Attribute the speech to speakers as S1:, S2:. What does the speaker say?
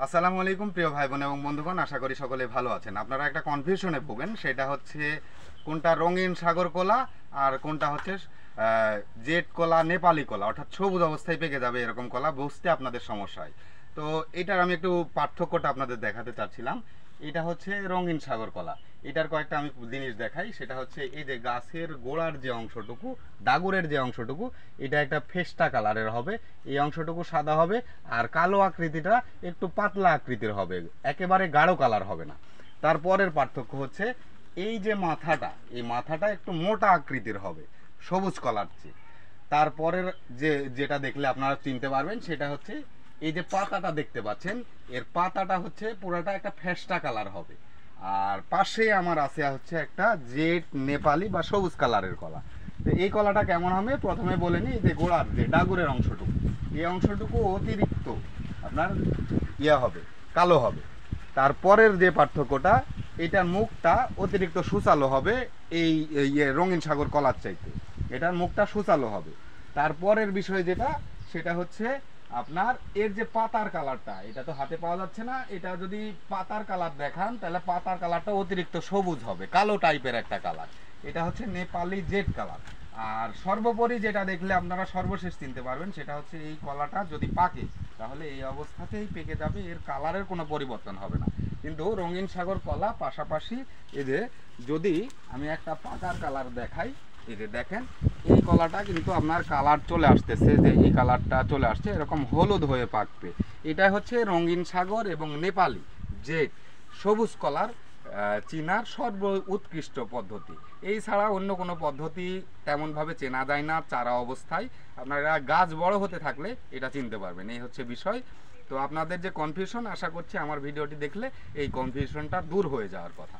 S1: আসসালামু আলাইকুম প্রিয় ভাই বোন এবং বন্ধুগণ, আশা করি সকলে ভালো আছেন। আপনারা একটা কনফিউশনে ভোগেন, সেটা হচ্ছে কোনটা রঙিন সাগর কলা আর কোনটা হচ্ছে জেট কলা, নেপালি কলা, অর্থাৎ সবুজ অবস্থায় পেকে যাবে এরকম কলা বুঝতে আপনাদের সমস্যা হয়। তো এটার আমি একটু পার্থক্যটা আপনাদের দেখাতে চাচ্ছিলাম। এটা হচ্ছে রঙিন সাগর কলা। এটার কয়েকটা আমি জিনিস দেখাই। সেটা হচ্ছে এই যে গাছের গোড়ার যে অংশটুকু, ডাগরের যে অংশটুকু, এটা একটা ফেস্টা কালারের হবে। এই অংশটুকু সাদা হবে আর কালো আকৃতিটা একটু পাতলা আকৃতির হবে, একেবারে গাঢ় কালার হবে না। তারপরের পার্থক্য হচ্ছে এই যে মাথাটা, এই মাথাটা একটু মোটা আকৃতির হবে সবুজ কলার চেয়ে। তারপরের যেটা দেখলে আপনারা চিনতে পারবেন সেটা হচ্ছে এই যে পাতাটা দেখতে পাচ্ছেন, এর পাতাটা হচ্ছে পুরাটা একটা ফেস্টা কালার হবে। আর পাশে আমার আছে হচ্ছে একটা জেট নেপালি বা সবুজ কালারের কলা। তো এই কলাটা কেমন হবে প্রথমে বলে নিই। যে গোড়ার যে ডাগুরের অংশটুকু, এই অংশটুকু অতিরিক্ত আপনার হবে, কালো হবে। তারপরের যে পার্থক্যটা, এটার মুখটা অতিরিক্ত সুচালো হবে এই রঙিন সাগর কলার চাইতে, এটার মুখটা সুচালো হবে। তারপরের বিষয় যেটা, সেটা হচ্ছে আপনার এর যে পাতার কালারটা, এটা তো হাতে পাওয়া যাচ্ছে না, এটা যদি পাতার কালার দেখান তাহলে পাতার কালারটা অতিরিক্ত সবুজ হবে, কালো টাইপের একটা কালার। এটা হচ্ছে নেপালি জেড কালার। আর সর্বোপরি যেটা দেখলে আপনারা সর্বশেষ চিনতে পারবেন, সেটা হচ্ছে এই কলাটা যদি পাকে তাহলে এই অবস্থাতেই পেকে যাবে, এর কালারের কোনো পরিবর্তন হবে না। কিন্তু রঙিন সাগর কলা পাশাপাশি এই যে যদি আমি একটা পাকার কালার দেখাই, এই যে দেখেন এই কলাটা কিন্তু আপনার কালার চলে আসতেছে, যে এই কালারটা চলে আসছে এরকম হলুদ হয়ে পাকবে। এটা হচ্ছে রঙিন সাগর এবং নেপালি জেড সবুজ কলার চিনার সর্ব উৎকৃষ্ট পদ্ধতি। এই ছাড়া অন্য কোনো পদ্ধতি তেমনভাবে চেনা যায় না চারা অবস্থায়। আপনারা গাছ বড় হতে থাকলে এটা চিনতে পারবেন, এই হচ্ছে বিষয়। তো আপনাদের যে কনফিউশন, আশা করছি আমার ভিডিওটি দেখলে এই কনফিউশনটা দূর হয়ে যাওয়ার কথা।